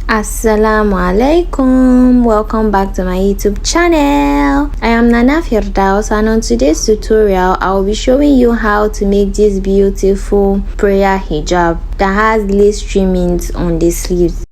Assalamu alaikum, welcome back to my YouTube channel. I am Nana Firdaus, and on today's tutorial I will be showing you how to make this beautiful prayer hijab that has lace trimmings on the sleeves.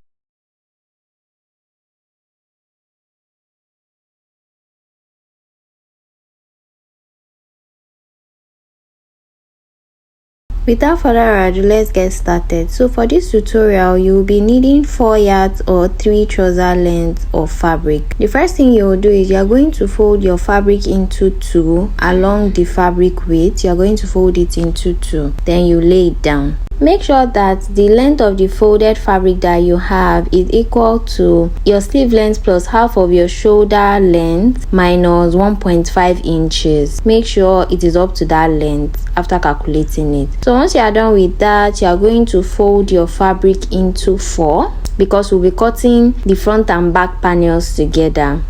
Without further ado, let's get started. So for this tutorial, you will be needing 4 yards or 3 trouser lengths of fabric. The first thing you will do is you are going to fold your fabric into 2 along the fabric width. You are going to fold it into 2. Then you lay it down. Make sure that the length of the folded fabric that you have is equal to your sleeve length plus half of your shoulder length minus 1.5 inches. Make sure it is up to that length after calculating it. So once you are done with that, you are going to fold your fabric into 4 because we'll be cutting the front and back panels together.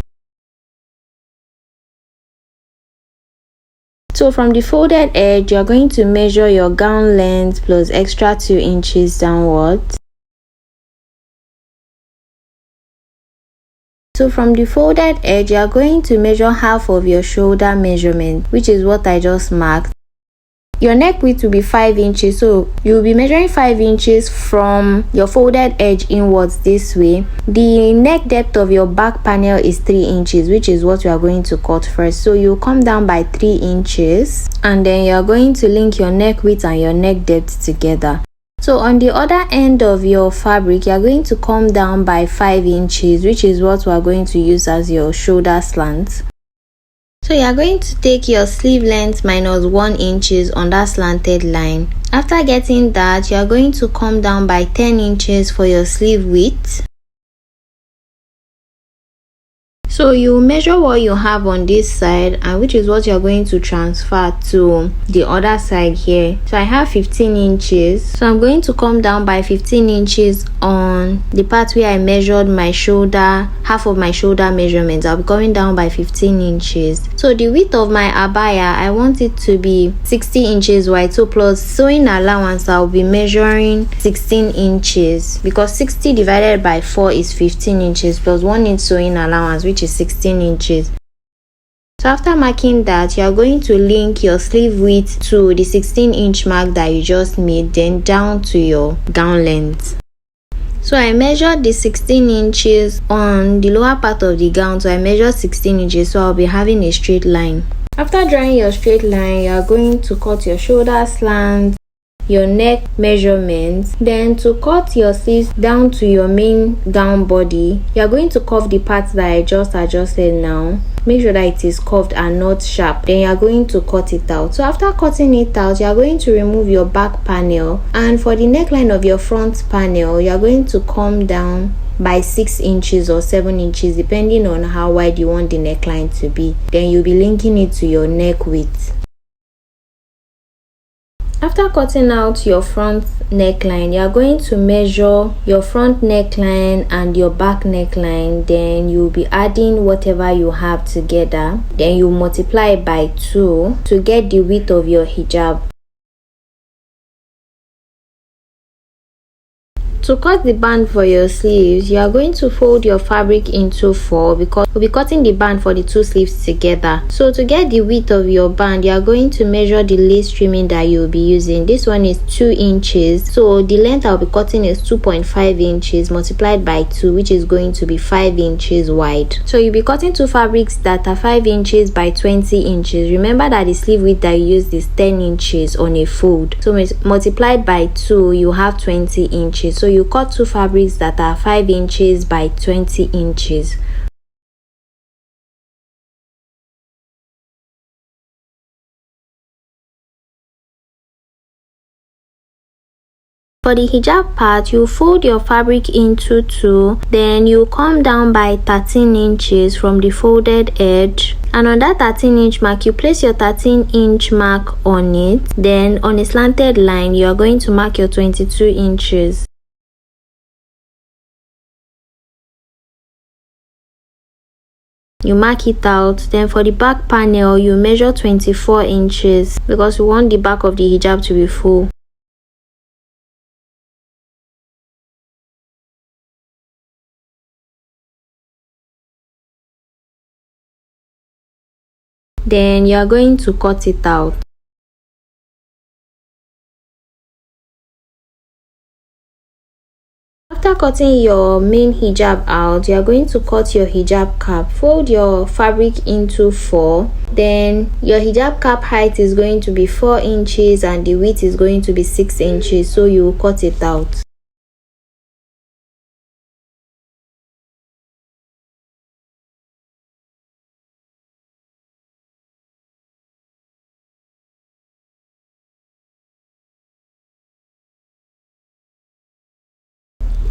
So from the folded edge, you are going to measure your gown length plus extra 2 inches downwards. So from the folded edge, you are going to measure half of your shoulder measurement, which is what I just marked. Your neck width will be 5 inches, so you will be measuring 5 inches from your folded edge inwards this way. The neck depth of your back panel is 3 inches, which is what you are going to cut first. So you come down by 3 inches and then you are going to link your neck width and your neck depth together. So on the other end of your fabric, you are going to come down by 5 inches, which is what we are going to use as your shoulder slant. So you are going to take your sleeve length minus 1 inches on that slanted line. After getting that, you are going to come down by 10 inches for your sleeve width. So you measure what you have on this side, and which is what you are going to transfer to the other side here. So I have 15 inches. So I'm going to come down by 15 inches on the part where I measured my shoulder, half of my shoulder measurements. I'll be coming down by 15 inches. So the width of my abaya, I want it to be 60 inches wide. So plus sewing allowance, I'll be measuring 16 inches because 60 divided by 4 is 15 inches plus 1 inch sewing allowance, which is 16 inches. So after marking that, you are going to link your sleeve width to the 16-inch mark that you just made, then down to your gown length. So I measured the 16 inches on the lower part of the gown, so I measured 16 inches, so I'll be having a straight line. After drawing your straight line, you are going to cut your shoulder slant, your neck measurements. Then to cut your sleeves down to your main gown body, you are going to curve the part that I just adjusted now. Make sure that it is curved and not sharp. Then you are going to cut it out. So after cutting it out, you are going to remove your back panel, and for the neckline of your front panel, you are going to come down by 6 inches or 7 inches depending on how wide you want the neckline to be. Then you'll be linking it to your neck width. After cutting out your front neckline, you are going to measure your front neckline and your back neckline. Then you'll be adding whatever you have together. Then you multiply by 2 to get the width of your hijab. To cut the band for your sleeves, you are going to fold your fabric into 4 because we'll be cutting the band for the 2 sleeves together. So to get the width of your band, you are going to measure the lace trimming that you'll be using. This one is 2 inches. So the length I'll be cutting is 2.5 inches multiplied by 2, which is going to be 5 inches wide. So you'll be cutting 2 fabrics that are 5 inches by 20 inches. Remember that the sleeve width that you used is 10 inches on a fold. So multiplied by 2, you have 20 inches. So you cut 2 fabrics that are 5 inches by 20 inches. For the hijab part, you fold your fabric into 2, then you come down by 13 inches from the folded edge, and on that 13-inch mark, you place your 13-inch mark on it. Then on a slanted line, you are going to mark your 22 inches. You mark it out. Then for the back panel, you measure 24 inches because we want the back of the hijab to be full. then you are going to cut it out. After cutting your main hijab out, you are going to cut your hijab cap. Fold your fabric into 4. Then your hijab cap height is going to be 4 inches and the width is going to be 6 inches. So you will cut it out.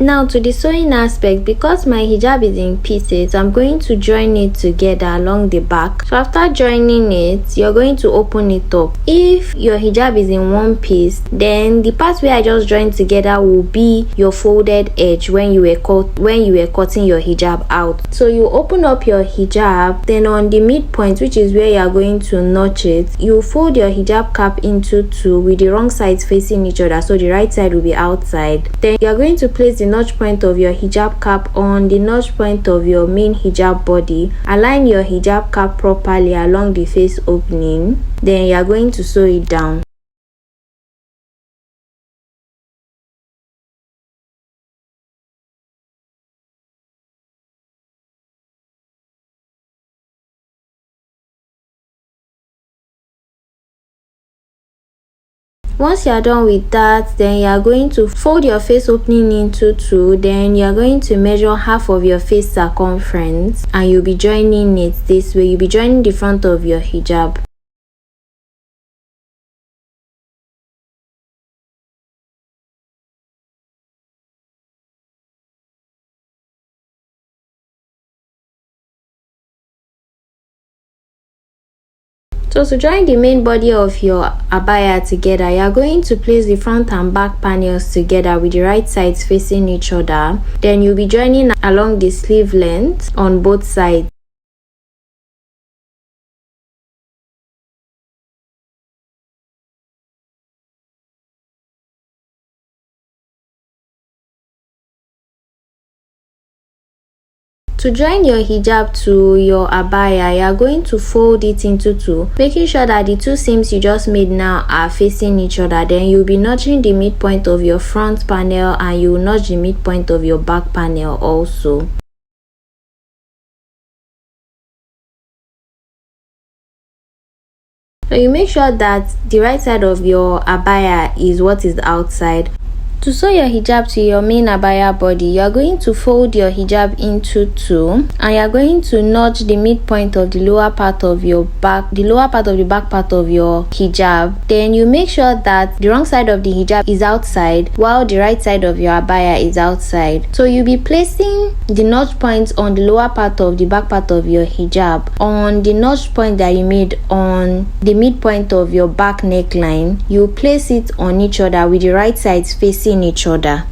Now to the sewing aspect, because my hijab is in pieces, I'm going to join it together along the back. So after joining it, you're going to open it up. If your hijab is in one piece, then the part where I just joined together will be your folded edge when you were cutting your hijab out. So you open up your hijab, then on the midpoint, which is where you're going to notch it, you fold your hijab cap into 2 with the wrong sides facing each other, so the right side will be outside. Then you're going to place the notch point of your hijab cap on the notch point of your main hijab body. Align your hijab cap properly along the face opening. Then you are going to sew it down. Once you are done with that, then you are going to fold your face opening into 2. Then you are going to measure half of your face circumference and you'll be joining it this way. You'll be joining the front of your hijab. So to join the main body of your abaya together, you are going to place the front and back panels together with the right sides facing each other. Then you'll be joining along the sleeve length on both sides. To join your hijab to your abaya, you are going to fold it into 2, making sure that the 2 seams you just made now are facing each other. Then you'll be notching the midpoint of your front panel and you will notch the midpoint of your back panel also. So you make sure that the right side of your abaya is what is outside. To sew your hijab to your main abaya body, you are going to fold your hijab into 2 and you are going to notch the midpoint of the lower part of your back, the lower part of the back part of your hijab. Then you make sure that the wrong side of the hijab is outside while the right side of your abaya is outside. So you'll be placing the notch points on the lower part of the back part of your hijab on the notch point that you made on the midpoint of your back neckline. You place it on each other with the right sides facing each other.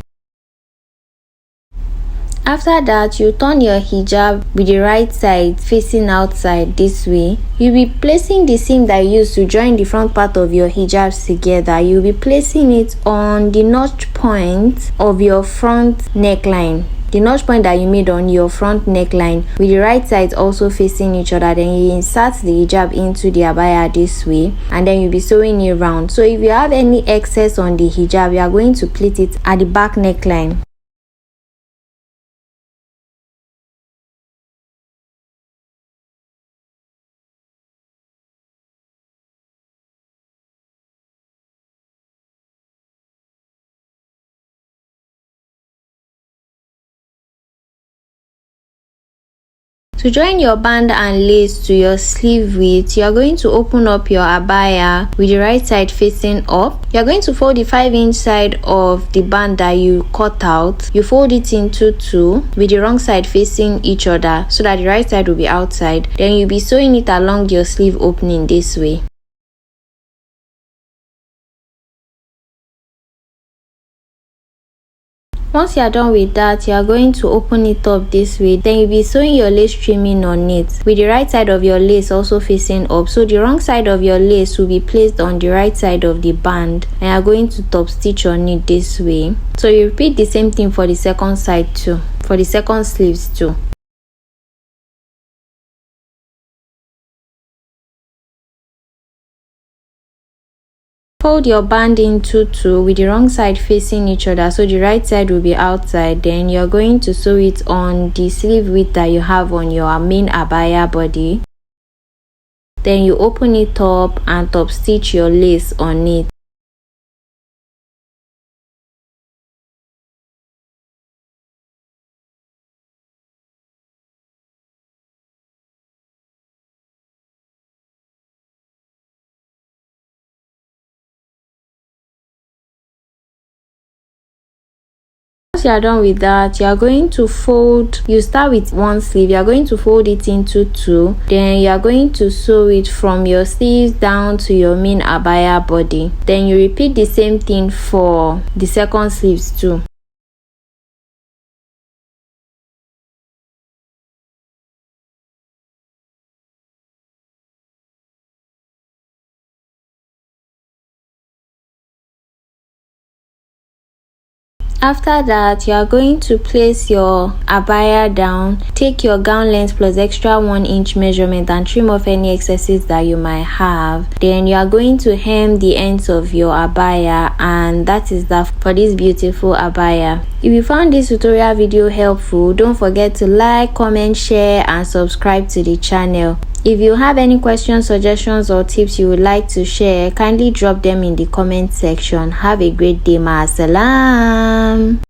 After that, you turn your hijab with the right side facing outside this way. You'll be placing the seam that you used to join the front part of your hijab together. You'll be placing it on the notch point of your front neckline. The notch point that you made on your front neckline with the right sides also facing each other. Then you insert the hijab into the abaya this way and then you'll be sewing it round. So if you have any excess on the hijab, you are going to pleat it at the back neckline. To join your band and lace to your sleeve width, you are going to open up your abaya with the right side facing up. You are going to fold the 5-inch side of the band that you cut out. You fold it into 2 with the wrong side facing each other so that the right side will be outside. Then you'll be sewing it along your sleeve opening this way. Once you are done with that, you are going to open it up this way. Then you'll be sewing your lace trimming on it with the right side of your lace also facing up. So the wrong side of your lace will be placed on the right side of the band and you are going to top stitch on it this way. So you repeat the same thing for the second side too, for the second sleeves too. fold your band into two with the wrong side facing each other, so the right side will be outside. Then you're going to sew it on the sleeve width that you have on your main abaya body. Then you open it up and top stitch your lace on it. Once you are done with that, you are going to fold. You start with one sleeve, you are going to fold it into two. Then you are going to sew it from your sleeves down to your main abaya body. Then you repeat the same thing for the second sleeves too. After that, you are going to place your abaya down, take your gown length plus extra 1 inch measurement and trim off any excesses that you might have. Then you are going to hem the ends of your abaya, and that is that for this beautiful abaya. If you found this tutorial video helpful, don't forget to like, comment, share and subscribe to the channel. If you have any questions, suggestions or tips you would like to share, kindly drop them in the comment section. Have a great day. Ma salam.